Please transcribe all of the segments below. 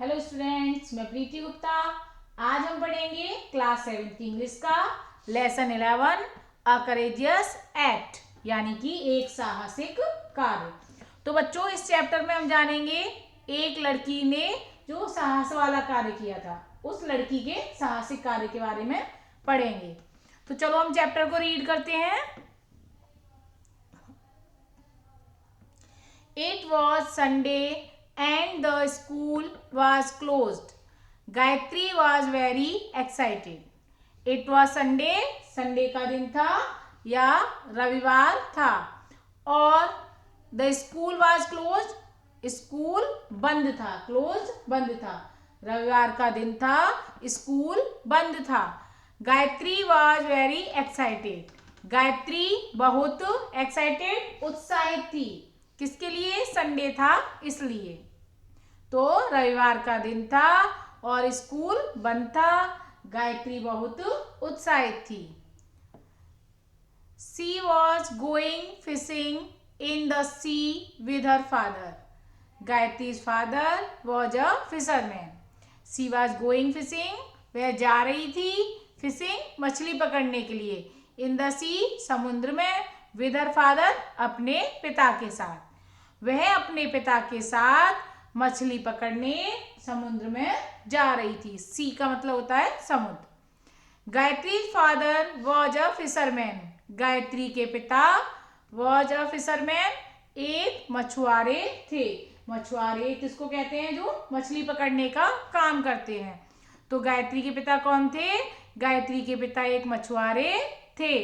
Hello students, मैं प्रीति गुप्ता। आज हम पढ़ेंगे क्लास 7 की इंग्लिश का लेसन 11 अ करेजियस एक्ट, यानी कि एक साहसिक कार्य। तो बच्चों, इस चैप्टर में हम जानेंगे एक लड़की ने जो साहस वाला कार्य किया था, उस लड़की के साहसिक कार्य के बारे में पढ़ेंगे। तो चलो हम चैप्टर को रीड करते हैं। It was Sunday and the school was closed. Gayatri was very excited. It was Sunday, Sunday का दिन था या रविवार था, और the school was closed, school बंद था, क्लोज बंद था। रविवार का दिन था, स्कूल बंद था। Gayatri was very excited, Gayatri बहुत एक्साइटेड, उत्साहित थी। किसके लिए? संडे था इसलिए। तो रविवार का दिन था और स्कूल बंद था, गायत्री बहुत उत्साहित थी। She was going fishing in the sea with her father. Gayatri's father was a fisherman. She was going fishing, वह जा रही थी, फिशिंग मछली पकड़ने के लिए, इन द सी समुद्र में, विद हर फादर अपने पिता के साथ। वह अपने पिता के साथ मछली पकड़ने समुद्र में जा रही थी। सी का मतलब होता है समुद्र। Gayatri father was a fisherman, Gayatri के पिता वॉज अ फिशरमैन, एक मछुआरे थे। मछुआरे किसको कहते हैं? जो मछली पकड़ने का काम करते हैं। तो गायत्री के पिता कौन थे? गायत्री के पिता एक मछुआरे थे।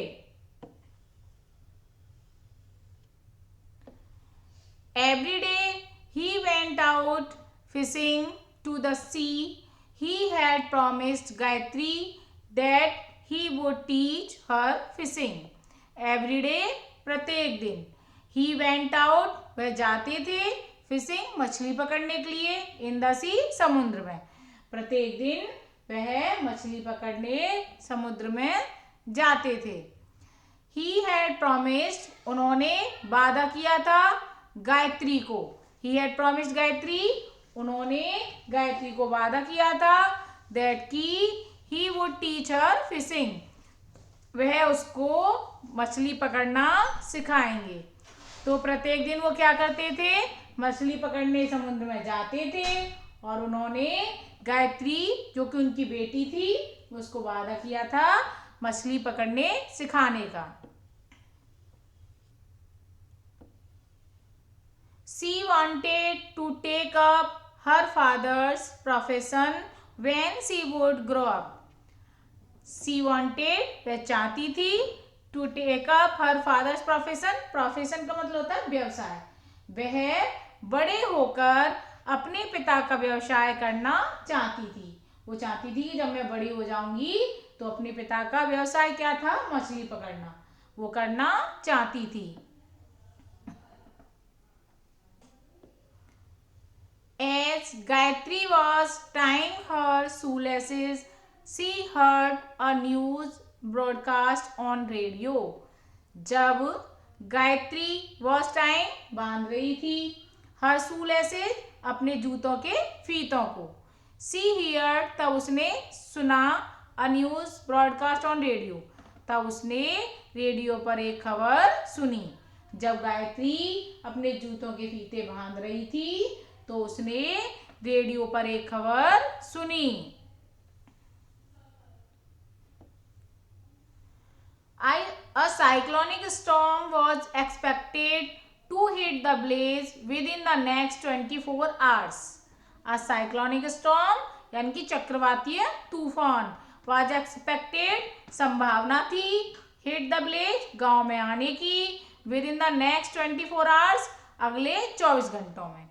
Every day he went out fishing to the sea. He had promised Gayatri that he would teach her fishing. Every day, प्रत्येक दिन। He went out, वह जाते थे, फिशिंग मछली पकड़ने के लिए, इन द सी समुद्र में। प्रत्येक दिन वह मछली पकड़ने समुद्र में जाते थे। He had promised, उन्होंने वादा किया था गायत्री को। He had promised गायत्री, उन्होंने गायत्री को वादा किया था that कि he would teach her fishing, वह उसको मछली पकड़ना सिखाएंगे। तो प्रत्येक दिन वो क्या करते थे? मछली पकड़ने समुद्र में जाते थे, और उन्होंने गायत्री, जो कि उनकी बेटी थी, उसको वादा किया था मछली पकड़ने सिखाने का। She wanted to take up her father's profession when she would grow up. She wanted, वह चाहती थी, to take up her father's profession, profession का मतलब होता है व्यवसाय। वह बड़े होकर अपने पिता का व्यवसाय करना चाहती थी। वो चाहती थी कि जब मैं बड़ी हो जाऊंगी तो अपने पिता का व्यवसाय क्या था? मछली पकड़ना, वो करना चाहती थी। As Gayatri was tying her shoelaces, she heard a news broadcast on radio. जब गायत्री was tying, बांध रही थी, her shoelaces, अपने जूतों के फीतों को, she heard, तब उसने सुना, a news broadcast on radio, तब उसने रेडियो पर एक खबर सुनी। जब गायत्री अपने जूतों के फीते बांध रही थी तो उसने रेडियो पर एक खबर सुनी। A cyclonic storm was expected to hit the blaze within the next 24 hours. A cyclonic storm यानी कि चक्रवातीय तूफान, was expected, संभावना थी, hit the blaze, गांव में आने की, within the next 24 hours, अगले 24 घंटों में।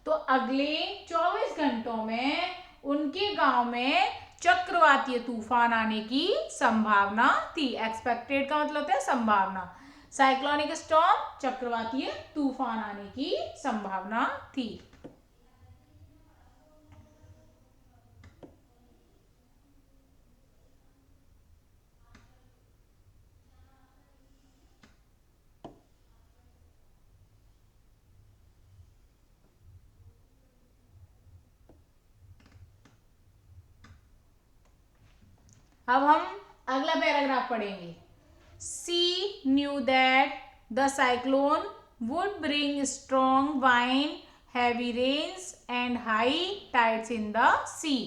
तो अगले 24 घंटों में उनके गांव में चक्रवातीय तूफान आने की संभावना थी। एक्सपेक्टेड का मतलब है संभावना। साइक्लोनिक स्टॉर्म, चक्रवातीय तूफान आने की संभावना थी। अब हम अगला पैराग्राफ पढ़ेंगे। She knew that the cyclone would bring strong wind, heavy rains and high tides in the sea.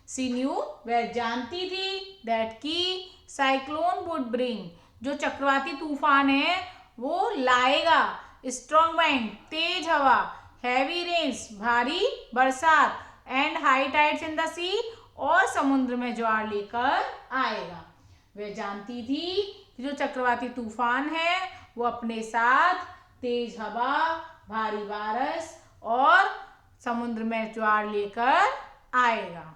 She knew, वह जानती थी, दैट की साइक्लोन वुड ब्रिंग, जो चक्रवाती तूफान है वो लाएगा, स्ट्रॉन्ग वाइंड तेज हवा, हैवी रेन्स भारी बरसात, and high tides in the sea, और समुद्र में ज्वार लेकर आएगा। वह जानती थी कि जो चक्रवाती तूफान है वो अपने साथ तेज हवा, भारी बारिश और समुद्र में ज्वार लेकर आएगा।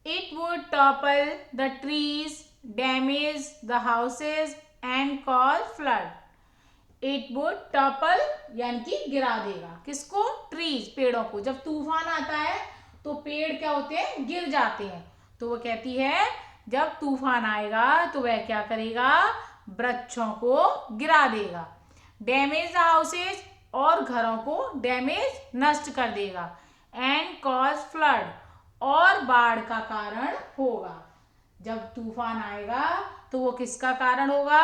It would topple the trees, damage the houses and cause flood. It would topple यानी कि गिरा देगा, किसको? ट्रीज, पेड़ों को। जब तूफान आता है तो पेड़ क्या होते हैं? गिर जाते हैं। तो वो कहती है जब तूफान आएगा तो वह क्या करेगा? वृक्षों को गिरा देगा। डैमेज द हाउसेज, और घरों को डैमेज, नष्ट कर देगा। एंड कॉज फ्लड, और बाढ़ का कारण होगा। जब तूफान आएगा तो वो किसका कारण होगा?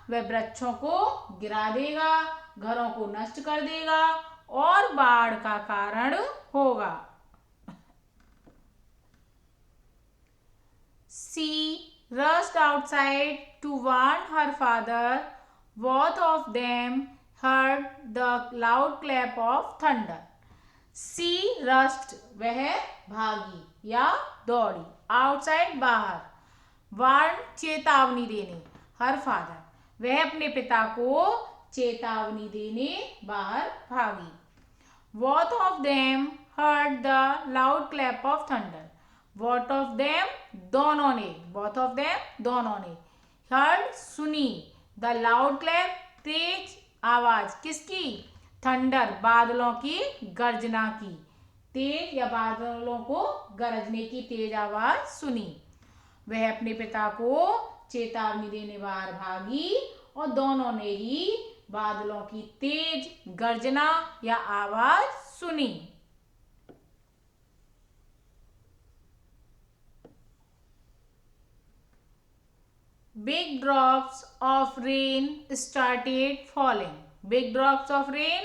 वह वृक्षों को गिरा देगा, घरों को नष्ट कर देगा और बाढ़ का कारण होगा। She rushed outside to warn her father. Both of them heard the loud clap of thunder. She rushed, वह भागी या दौड़ी, आउटसाइड बाहर, वार्न चेतावनी देने, हर फादर, वह अपने पिता को चेतावनी देने बाहर भागी। Both of them heard the loud clap of thunder. Both of them, दोनों ने, बोथ ऑफ देम दोनों ने, हर्ड सुनी, द लाउड क्लैप तेज आवाज, किसकी? थंडर, बादलों की गर्जना की, तेज या बादलों को गरजने की तेज आवाज सुनी। वह अपने पिता को चेतावनी देने बाहर भागी और दोनों ने ही बादलों की तेज गर्जना या आवाज सुनी। Big drops of rain started falling. Big drops of rain,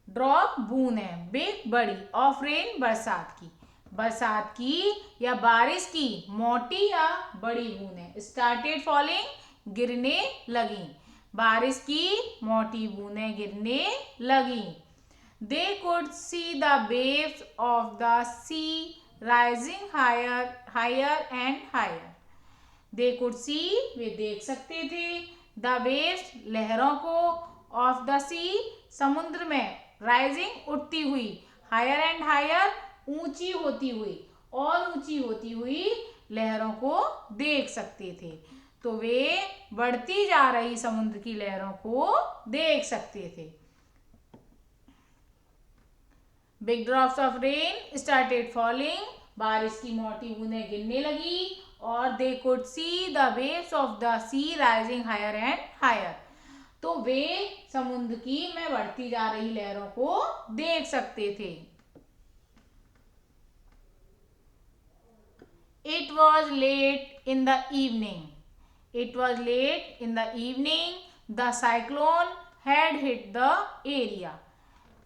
drop बूंद है, बिग बड़ी, ऑफ रेन बरसात की या बारिश की मोटी या बड़ी बूंदें, स्टार्टेड फॉलिंग गिरने लगी, बारिश की मोटी बूंदें गिरने लगी। They could see the waves of the sea rising higher and higher. They could see, वे देख सकते थे, द वेव्स लहरों को, ऑफ द सी समुद्र में, राइजिंग उठती हुई, हायर एंड हायर ऊंची होती हुई और ऊंची होती हुई लहरों को देख सकते थे। तो वे बढ़ती जा रही समुद्र की लहरों को देख सकते थे। Big drops of rain started falling, बारिश की मोटी बूंदें गिरने लगी, और they could see the waves of the sea rising higher and higher. तो वे समुद्र की में बढ़ती जा रही लहरों को देख सकते थे। It was late in the evening. It was late in the evening. The cyclone had hit the area.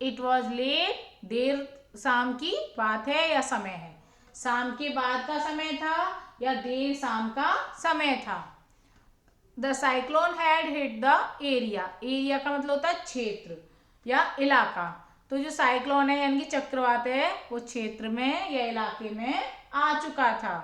It was late, देर शाम की बात है या समय है, शाम के बाद का समय था या देर शाम का समय था। The cyclone had hit the area, area का मतलब होता है क्षेत्र या इलाका। तो जो साइक्लोन है यानी कि चक्रवात है वो क्षेत्र में या इलाके में आ चुका था।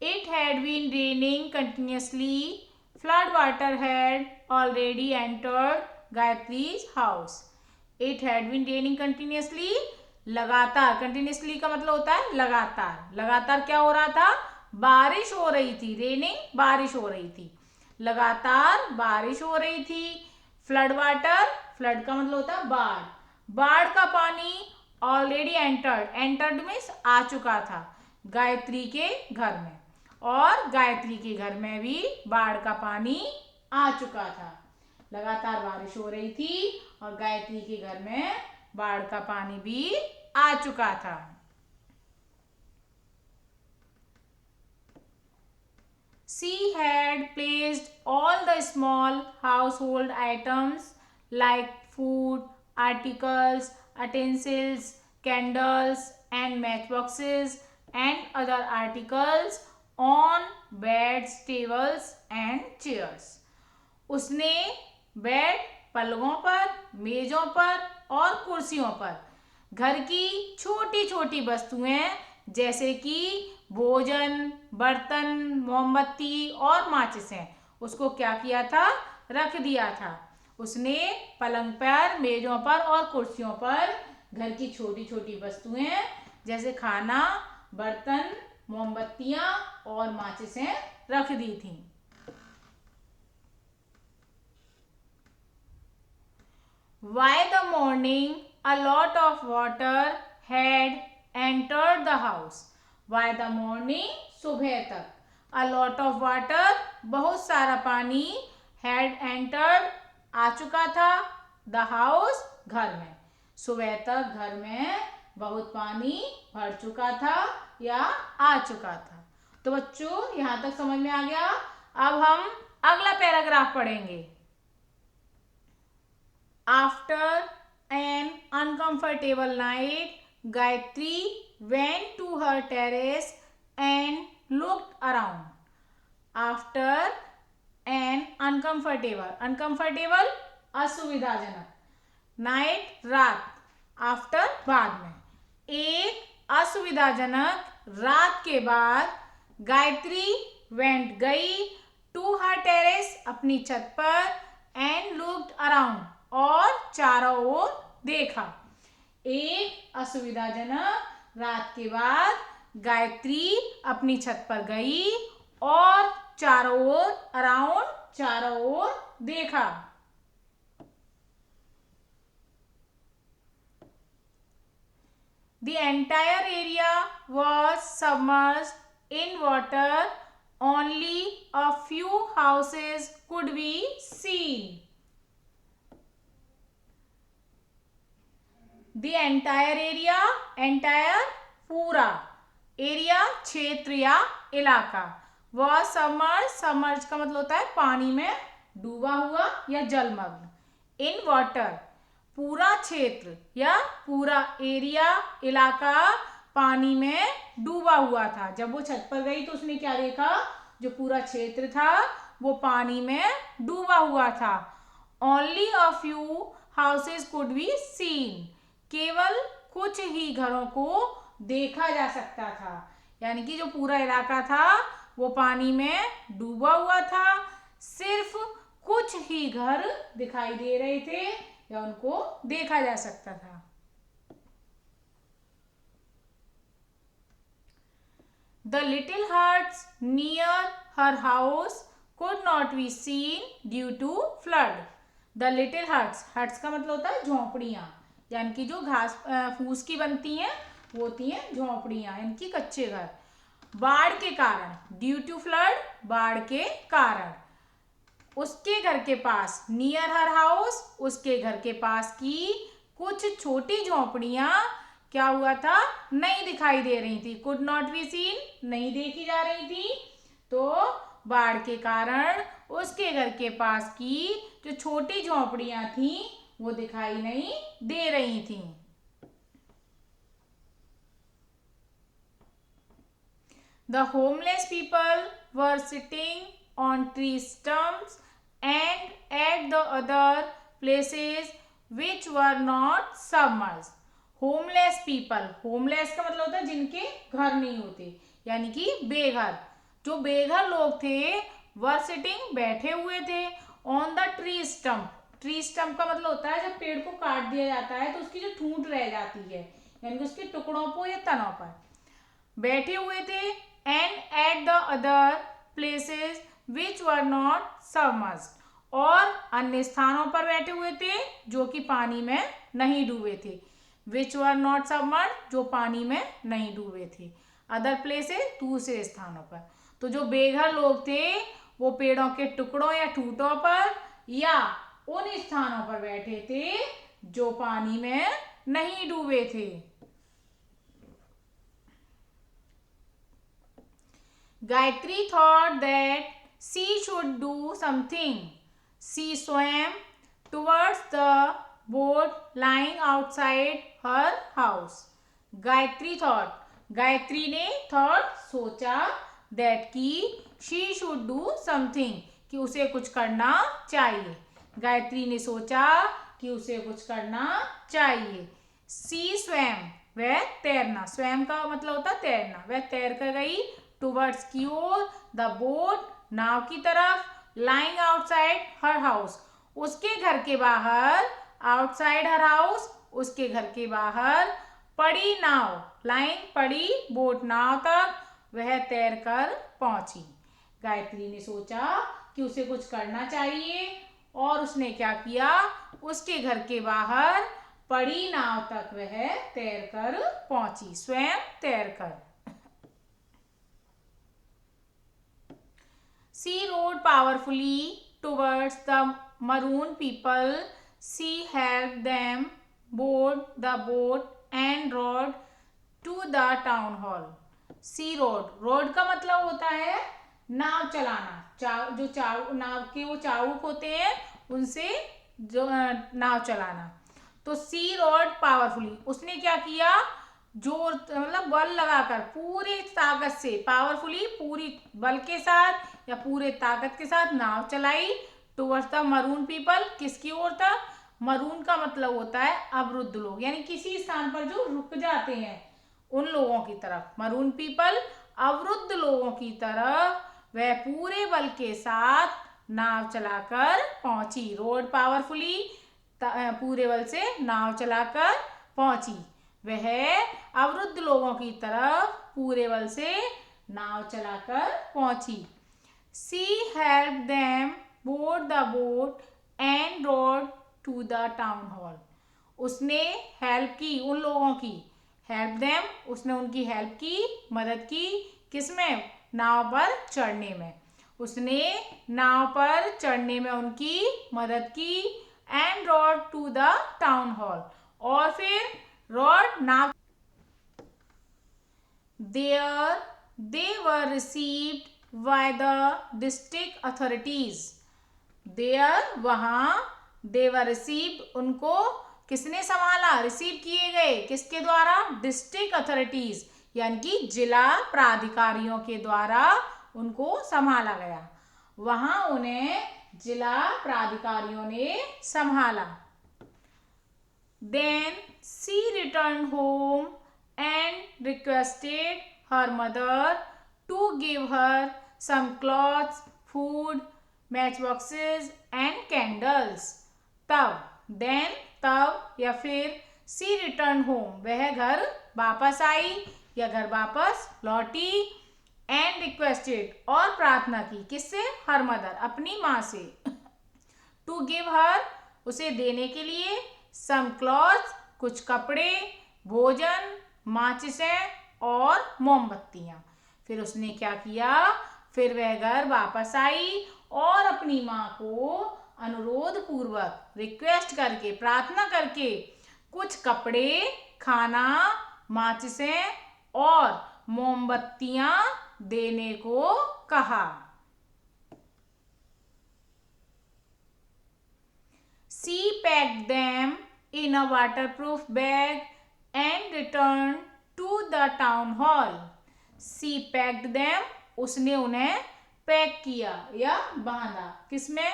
It had been raining continuously, flood water had already entered Gayatri's house. It had been raining continuously, लगातार, कंटिन्यूसली का मतलब होता है लगातार, लगातार क्या हो रहा था? बारिश हो रही थी, रेनिंग बारिश हो रही थी, लगातार बारिश हो रही थी। फ्लड वाटर, फ्लड का मतलब होता है बाढ़, बाढ़ का पानी ऑलरेडी एंटर्ड, एंटर्ड मीन्स आ चुका था, गायत्री के घर में, और गायत्री के घर में भी बाढ़ का पानी आ चुका था। लगातार बारिश हो रही थी और गायत्री के घर में बाढ़ का पानी भी आ चुका था। She had placed all the small household items like food, articles, utensils, candles and matchboxes and other articles on beds, tables and chairs. उसने बेड, पलंगों पर, मेजों पर और कुर्सियों पर घर की छोटी छोटी वस्तुएं जैसे कि भोजन, बर्तन, मोमबत्ती और माचिसें उसको क्या किया था, रख दिया था। उसने पलंग पर, मेजों पर और कुर्सियों पर घर की छोटी छोटी वस्तुएं जैसे खाना, बर्तन, मोमबत्तियां और माचिसें रख दी थी। By the morning, a lot of water had entered the house. By the morning, सुबह तक a lot of water, बहुत सारा पानी had entered, आ चुका था the house, घर में। सुबह तक घर में बहुत पानी भर चुका था या आ चुका था। तो बच्चों यहाँ तक समझ में आ गया। अब हम अगला पैराग्राफ पढ़ेंगे। After an uncomfortable night, Gayatri went to her terrace and looked around. After an uncomfortable असुविधाजनक, नाइट रात, आफ्टर बाद में, एक असुविधाजनक रात के बाद गायत्री वेंट गई, टू हर टेरेस अपनी छत पर, एंड लुक्ड अराउंड और चारों ओर देखा। एक असुविधाजनक रात के बाद गायत्री अपनी छत पर गई और चारों ओर, अराउंड, चारों ओर देखा। The entire area was submerged in water. Only a few houses could be seen. The entire area, entire पूरा, एरिया क्षेत्र या इलाका, वह सबमर्ज का मतलब होता है पानी में डूबा हुआ या जलमग्न, इन वाटर पूरा क्षेत्र या पूरा एरिया, इलाका पानी में डूबा हुआ था। जब वो छत पर गई तो उसने क्या देखा, जो पूरा क्षेत्र था वो पानी में डूबा हुआ था। Only a few houses could be seen, केवल कुछ ही घरों को देखा जा सकता था। यानी कि जो पूरा इलाका था वो पानी में डूबा हुआ था, सिर्फ कुछ ही घर दिखाई दे रहे थे या उनको देखा जा सकता था। The little huts near her house could not be seen due to flood. The little huts, huts का मतलब होता है झोंपड़ियाँ, यानी कि जो घास फूस की बनती हैं वो होती हैं झोंपड़ियाँ, इनकी कच्चे घर। बाढ़ के कारण, ड्यू टू फ्लड, बाढ़ के कारण, उसके घर के पास, नियर हर हाउस, उसके घर के पास की कुछ छोटी झोंपड़ियाँ क्या हुआ था, नहीं दिखाई दे रही थी। कुड नॉट बी सीन, नहीं देखी जा रही थी। तो बाढ़ के कारण उसके घर के पास की जो छोटी झोंपड़ियाँ थी वो दिखाई नहीं दे रही थी। The homeless people were sitting on tree stumps and at the other places which were not submerged. Homeless people, homeless का मतलब होता है जिनके घर नहीं होते, यानी कि बेघर, जो बेघर लोग थे, वर सिटिंग बैठे हुए थे, on the tree stump, tree stump का मतलब होता है जब पेड़ को काट दिया जाता है तो उसकी जो ठूंठ रह जाती है, यानी कि उसके टुकड़ों पर या तनों पर बैठे हुए थे, and at the other places which were not submerged, और अन्य स्थानों पर बैठे हुए थे जो कि पानी में नहीं डूबे थे। विच वर नॉट सबमर्ज्ड, जो पानी में नहीं डूबे थे। अदर प्लेसेस, दूसरे स्थानों पर। तो जो बेघर लोग थे वो पेड़ों के टुकड़ों या ठूंठों पर या उन स्थानों पर बैठे थे जो पानी में नहीं डूबे थे। Gayatri thought that she should do something. She swam towards the boat lying outside her house. Gayatri thought, Gayatri ने thought सोचा, that कि she should do something, कि उसे कुछ करना चाहिए। गायत्री ने सोचा कि उसे कुछ करना चाहिए। She swam, वह तैरना, स्वयं का मतलब होता तैरना, वह तैर कर गई टूवर्ड्स की ओर, द बोट नाव की तरफ, लाइंग आउटसाइड हर हाउस, उसके घर के बाहर, आउटसाइड हर हाउस, उसके घर के बाहर, पड़ी नाव, लाइंग पड़ी बोट नाव तक वह तैर कर पहुंची। गायत्री ने सोचा कि उसे कुछ करना चाहिए और उसने क्या किया, उसके घर के बाहर पड़ी नाव तक वह तैर कर पहुंची, स्वयं तैर कर। She rowed powerfully towards the maroon people. She helped them board the boat and rowed to the town hall. She rowed, rowed का मतलब होता है नाव चलाना, जो नाव के वो चालक होते हैं उनसे जो नाव चलाना। तो सी rowed पावरफुली, उसने क्या किया, जोर मतलब बल लगाकर, पूरी ताकत से, पावरफुली पूरी बल के साथ या पूरे ताकत के साथ नाव चलाई टुवर्ड्स द मरून पीपल, किसकी ओर था, मरून का मतलब होता है अवरुद्ध लोग, यानी किसी स्थान पर जो रुक जाते हैं उन लोगों की तरफ, मरून पीपल अवरुद्ध लोगों की तरफ वह पूरे बल के साथ नाव चलाकर पहुंची। रोड पावरफुली, पूरे बल से नाव चलाकर पहुंची, वह अवरुद्ध लोगों की तरफ पूरे बल से नाव चलाकर पहुंची। She helped them board the boat and rowed to the town hall. उसने हेल्प की उन लोगों की, हेल्प देम, उसने उनकी हेल्प की, मदद की, किसमें, नाव पर चढ़ने में, उसने नाव पर चढ़ने में उनकी मदद की। And rode to the town hall, और फिर रोड नाव, there they were received by the district authorities. There, वहाँ, they were received, उनको किसने संभाला, रिसीव किए गए, किसके द्वारा, डिस्ट्रिक्ट अथॉरिटीज, यानी कि जिला प्राधिकारियों के द्वारा उनको संभाला गया, वहाँ उन्हें जिला प्राधिकारियों ने संभाला। Then she returned home and requested her mother to give her some clothes, food, matchboxes and candles. तब या फिर she returned home, वह घर वापस आई या घर वापस लौटी, and requested, और प्रार्थना की, किससे, her mother, अपनी माँ से, to give her, उसे देने के लिए, some clothes, कुछ कपड़े, भोजन, माचिसें और मोमबत्तियाँ। फिर उसने क्या किया, फिर वह घर वापस आई और अपनी माँ को अनुरोध पूर्वक, रिक्वेस्ट करके, प्रार्थना करके कुछ कपड़े, खाना, माचिसें और मोमबत्तियां देने को कहा। She packed them in a waterproof bag and returned to the town hall. She packed them, उसने उन्हें पैक किया या बांधा, किसमें,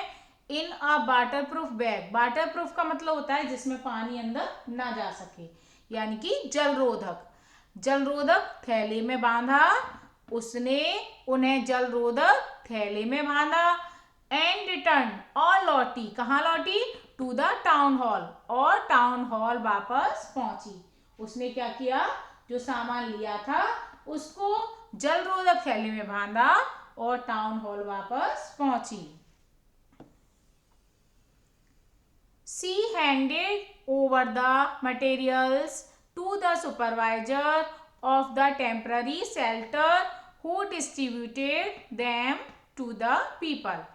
इन अ वाटरप्रूफ बैग, वाटरप्रूफ का मतलब होता है जिसमें पानी अंदर ना जा सके, यानी कि जलरोधक, जलरोधक थैले में बांधा, उसने उन्हें जलरोधक थैले में बांधा। एंड रिटर्न, और लौटी, कहाँ लौटी, टू द टाउन हॉल, और टाउन हॉल वापस पहुंची। उसने क्या किया, जो सामान लिया था उसको जलरोधक थैले में बांधा और टाउन हॉल वापस पहुंची। She handed over the materials to the supervisor of the temporary shelter who distributed them to the people.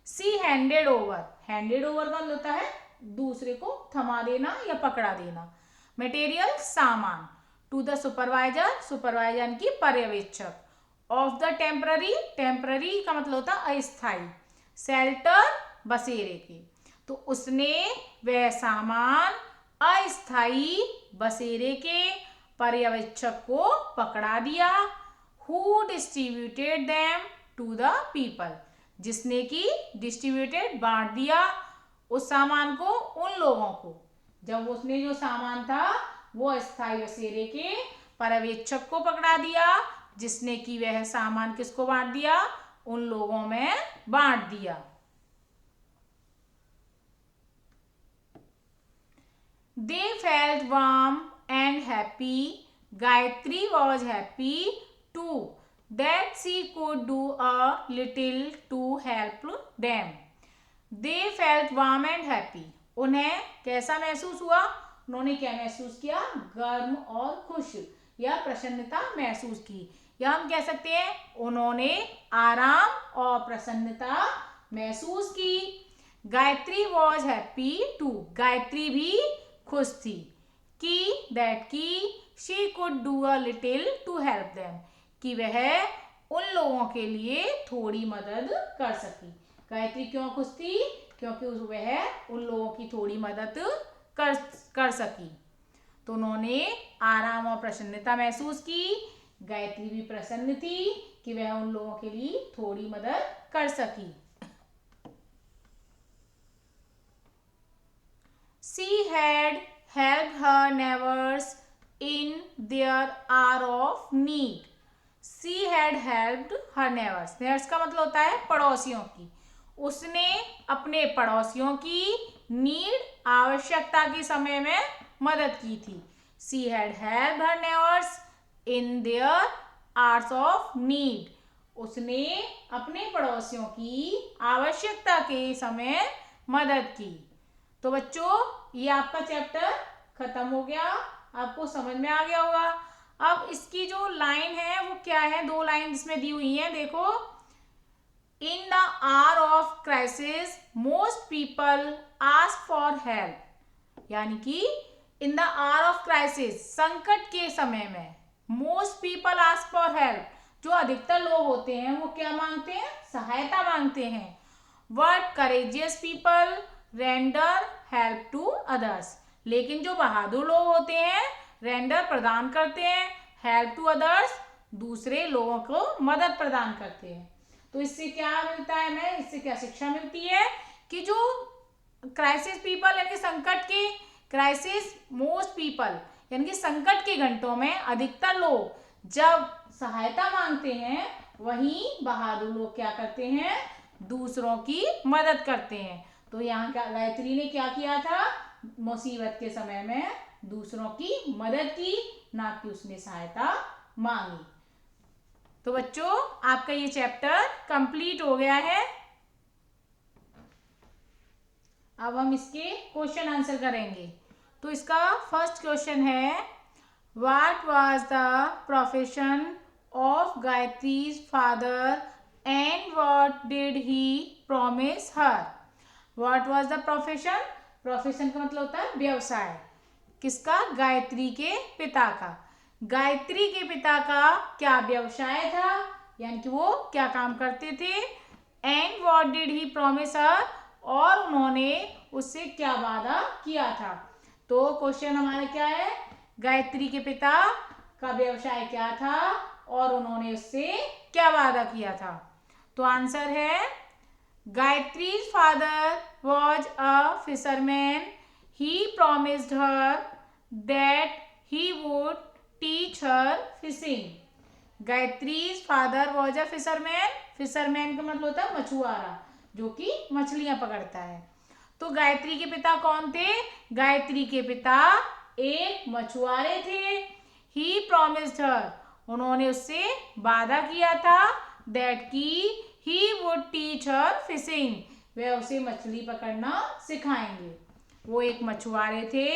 She handed over, handed over का होता है दूसरे को थमा देना या पकड़ा देना, मटेरियल सामान, टू द सुपरवाइजर, सुपरवाइजर यानी कि पर्यवेक्षक, ऑफ द टेम्पररी, टेम्पररी का मतलब होता है अस्थाई, शेल्टर बसेरे के, तो उसने वह सामान अस्थाई बसेरे के पर्यवेक्षक को पकड़ा दिया। Who distributed them to the people, जिसने कि डिस्ट्रीब्यूटेड बांट दिया उस सामान को उन लोगों को, जब उसने जो सामान था वो अस्थाई बसेरे के पर्यवेक्षक को पकड़ा दिया, जिसने कि वह सामान किसको बांट दिया, उन लोगों में बांट दिया। They felt warm and happy. Gayatri was happy too that she could do a little to help them. They felt warm and happy. उन्हें कैसा महसूस हुआ, उन्होंने क्या महसूस किया, गर्म और खुश या प्रसन्नता महसूस की, या हम कह सकते हैं उन्होंने आराम और प्रसन्नता महसूस की। Gayatri was happy too, Gayatri भी खुश थी कि दैट की she could do a little to help them, कि वह उन लोगों के लिए थोड़ी मदद कर सकी। गायत्री क्यों खुश थी, क्योंकि वह उन लोगों की थोड़ी मदद कर सकी, तो उन्होंने आराम और प्रसन्नता महसूस की। गायत्री भी प्रसन्न थी कि वह उन लोगों के लिए थोड़ी मदद कर सकी। She had helped her neighbors in their hour of need. She had helped her neighbors. Neighbors का मतलब होता है पड़ोसियों की। उसने अपने पड़ोसियों की नीड, आवश्यकता के समय में मदद की थी। She had helped her neighbors in their hours of need. उसने अपने पड़ोसियों की आवश्यकता के समय मदद की। तो बच्चों ये आपका चैप्टर खत्म हो गया, आपको समझ में आ गया होगा। अब इसकी जो लाइन है वो क्या है, दो लाइन इसमें दी हुई है, देखो। In the hour of crisis most people ask for help, यानी कि in the hour of crisis, संकट के समय में, most people ask for help, जो अधिकतर लोग होते हैं वो क्या मांगते हैं, सहायता मांगते हैं। But courageous people render help to others, लेकिन जो बहादुर लोग होते हैं रेंडर प्रदान करते हैं, हेल्प टू अदर्स दूसरे लोगों को मदद प्रदान करते हैं। तो इससे क्या मिलता है हमें, इससे क्या शिक्षा मिलती है कि जो क्राइसिस पीपल यानी कि संकट के, क्राइसिस मोस्ट पीपल यानी कि संकट के घंटों में अधिकतर लोग जब सहायता मांगते हैं, वहीं बहादुर लोग क्या करते हैं, दूसरों की मदद करते हैं। तो यहाँ गायत्री ने क्या किया था, मुसीबत के समय में दूसरों की मदद की, ना कि उसने सहायता मांगी। तो बच्चों आपका ये चैप्टर कंप्लीट हो गया है। अब हम इसके क्वेश्चन आंसर करेंगे। तो इसका फर्स्ट क्वेश्चन है, what was the profession of Gayatri's father and what did he promise her. What was the profession, profession का मतलब होता है व्यवसाय, किसका, गायत्री के पिता का। गायत्री के पिता का क्या व्यवसाय था, यानी कि वो क्या काम करते थे। And what did he promise her, और उन्होंने उससे क्या वादा किया था। तो क्वेश्चन हमारा क्या है, गायत्री के पिता का व्यवसाय क्या था और उन्होंने उससे क्या वादा किया था। तो आंसर है, Gayatri's father was a fisherman. He promised her that he would teach her fishing. Gayatri's father was a fisherman. Fisherman का मतलब होता है मछुआरा, जो कि मछलियां पकड़ता है। तो गायत्री के पिता कौन थे, गायत्री के पिता एक मछुआरे थे। He promised her, उन्होंने उससे वादा किया था, that की he would teach her fishing, वे उसे मछली पकड़ना सिखाएंगे। वो एक मछुआरे थे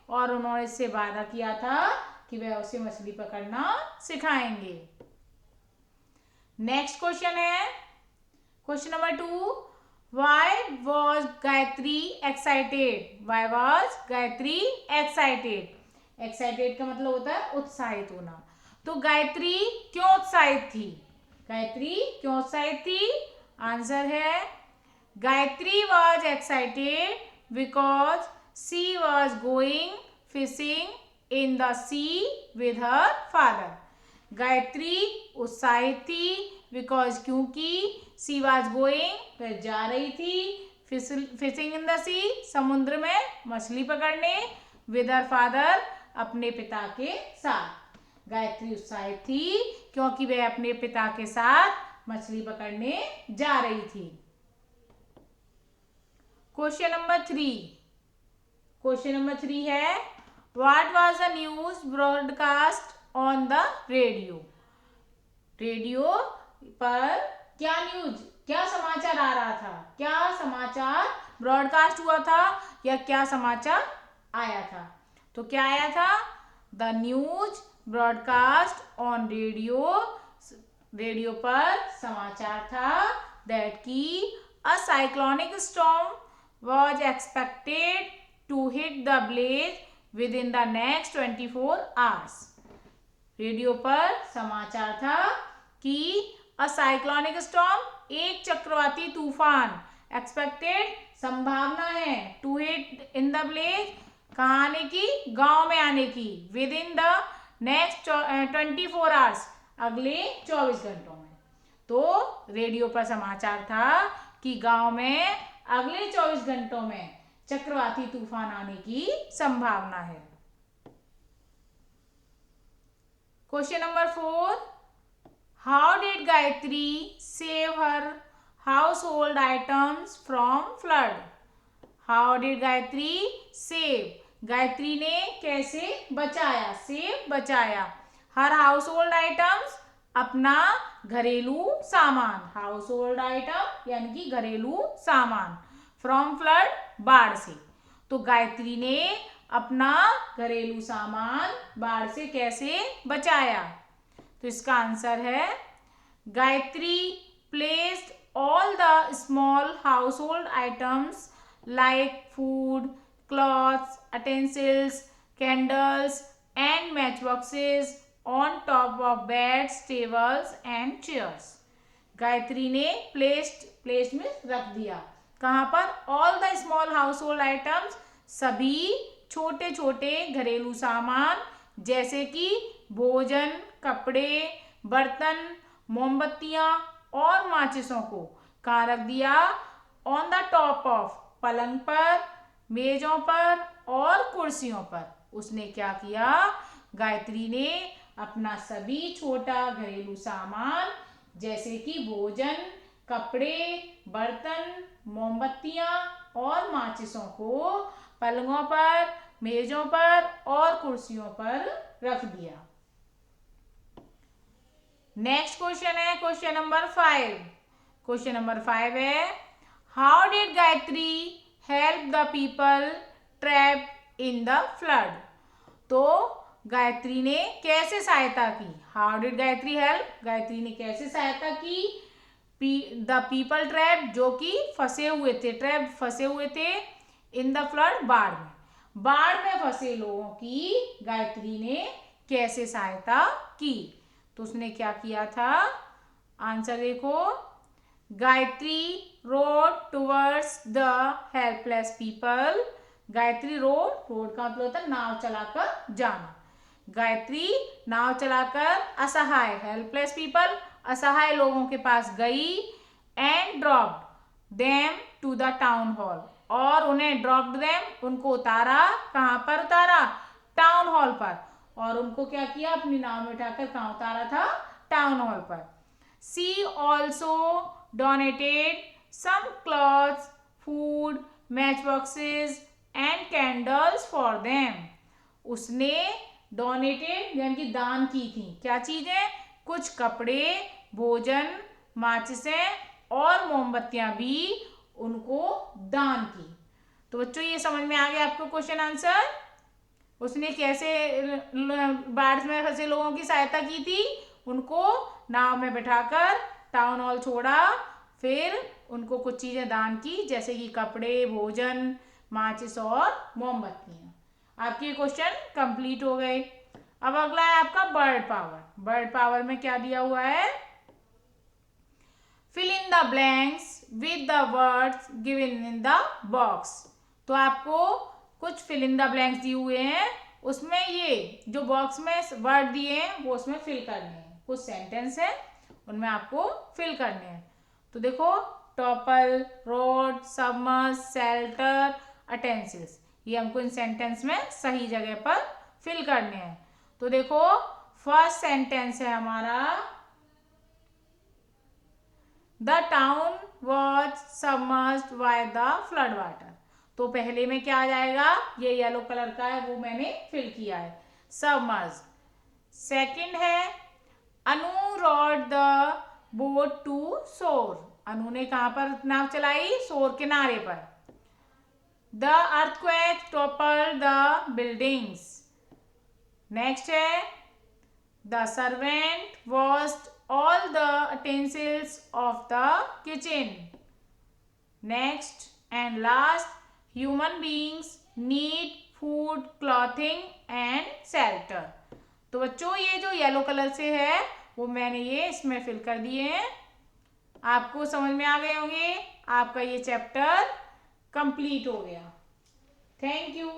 और उन्होंने इससे वादा किया था कि वे उसे मछली पकड़ना सिखाएंगे। नेक्स्ट क्वेश्चन है, question number 2, why was Gayatri excited. Why was Gayatri excited, excited का मतलब होता है उत्साहित होना। तो गायत्री क्यों उत्साहित थी? गायत्री क्यों उत्साहित थी? आंसर है Gayatri was excited because she was going fishing in the sea with her father. Gayatri उत्साहित थी बिकॉज क्योंकि सी वॉज गोइंग वह जा रही थी फिशिंग इन द सी समुद्र में मछली पकड़ने, विद हर फादर अपने पिता के साथ। गायत्री उत्साहित थी क्योंकि वह अपने पिता के साथ मछली पकड़ने जा रही थी। Question number 3। क्वेश्चन नंबर 3 है what was the news broadcast on the radio? Radio पर क्या न्यूज, क्या समाचार आ रहा था? क्या समाचार ब्रॉडकास्ट हुआ था या क्या समाचार आया था? तो क्या आया था? The news broadcast on radio, radio पर समाचार था दैट की a cyclonic storm was expected to hit the blaze within the next 24 hours. Radio पर समाचार था कि अ साइक्लोनिक स्टॉर्म, एक चक्रवाती तूफान, एक्सपेक्टेड संभावना है, to hit in the blaze, कहाँ आने की? गांव में आने की, within the next 24 hours, अगले 24 घंटों में। तो रेडियो पर समाचार था कि गांव में अगले 24 घंटों में चक्रवाती तूफान आने की संभावना है। Question number 4, how did Gayatri save her house hold items from flood? How did Gayatri save, Gayatri ने कैसे बचाया, सेव बचाया, हर हाउस होल्ड आइटम्स अपना घरेलू सामान, हाउस होल्ड आइटम यानी कि घरेलू सामान, फ्रॉम फ्लड बाढ़ से। तो गायत्री ने अपना घरेलू सामान बाढ़ से कैसे बचाया? तो इसका आंसर है Gayatri placed all the small house hold items like food, clothes, utensils, candles and matchboxes on top of beds, tables and chairs. Gayatri ने प्लेस्ड में रख दिया, कहाँ पर? All the small house hold items, सभी छोटे छोटे घरेलू सामान जैसे कि भोजन, कपड़े, बर्तन, मोमबत्तियां और माचिसों को कहाँ रख दिया? ऑन द टॉप ऑफ, पलंग पर, मेजों पर और कुर्सियों पर। उसने क्या किया? गायत्री ने अपना सभी छोटा घरेलू सामान जैसे कि भोजन, कपड़े, बर्तन, मोमबत्तियां और माचिसों को पलंगों पर, मेजों पर और कुर्सियों पर रख दिया। नेक्स्ट क्वेश्चन है क्वेश्चन नंबर 5। क्वेश्चन नंबर 5 है how did Gayatri help the people trapped in the flood? तो गायत्री ने कैसे सहायता की? How did Gayatri help, Gayatri ने कैसे सहायता की द पीपल ट्रैप्ड, जो कि फंसे हुए थे, ट्रैप्ड फंसे हुए थे, इन द फ्लड बाढ़ में, बाढ़ में फंसे लोगों की गायत्री ने कैसे सहायता की? तो उसने क्या किया था? आंसर देखो, Gayatri road towards the helpless people. Gayatri road का मतलब होता है नाव चलाकर जाना। गायत्री नाव चलाकर असहाय, हेल्पलेस पीपल, असहाय लोगों के पास गई, and dropped them to the town hall, और उन्हें ड्रॉप्ड देम, उनको उतारा, कहाँ पर उतारा? टाउन हॉल पर। और उनको क्या किया? अपनी नाव में उठाकर कहाँ उतारा था? टाउन हॉल पर। She also donated some clothes, food, match boxes and candles for them. उसने डोनेटेड यानी कि दान की थी, क्या चीजें? कुछ कपड़े, भोजन, माचिसें और मोमबत्तियां भी उनको दान की। तो बच्चों ये समझ में आ गया आपको क्वेश्चन आंसर? उसने कैसे बाढ़ में फंसे लोगों की सहायता की थी? उनको नाव में बैठाकर टाउन हॉल छोड़ा, फिर उनको कुछ चीजें दान की जैसे कि कपड़े, भोजन, माचिस और मोमबत्तियां। आपके ये क्वेश्चन कंप्लीट हो गए। अब अगला है आपका वर्ड पावर। वर्ड पावर में क्या दिया हुआ है? Fill in the blanks with the words given in the box. तो आपको कुछ फिल इन द ब्लैंक्स दिए हुए हैं, उसमें ये जो बॉक्स में वर्ड दिए हैं वो उसमें फिल करने हैं। कुछ सेंटेंस है उनमें आपको फिल करने हैं। तो देखो, topple, road, submerge, shelter, utensils, ये हमको इन सेंटेंस में सही जगह पर फिल करने हैं। तो देखो, फर्स्ट सेंटेंस है हमारा, the town was submerged by the flood water. तो पहले में क्या आ जाएगा? ये येलो कलर का है वो मैंने फिल किया है, सबमर्ज्ड। सेकंड है, अनु रॉड द बोट टू शोर। अनु ने कहां पर नाव चलाई? शोर किनारे पर। The earthquake toppled the buildings. Next है, the servant washed all the utensils of the kitchen. Next and last, human beings need food, clothing and shelter. तो बच्चों, ये जो येलो कलर से है वो मैंने ये इसमें फिल कर दिए हैं। आपको समझ में आ गए होंगे। आपका ये चैप्टर कंप्लीट हो गया। Thank you.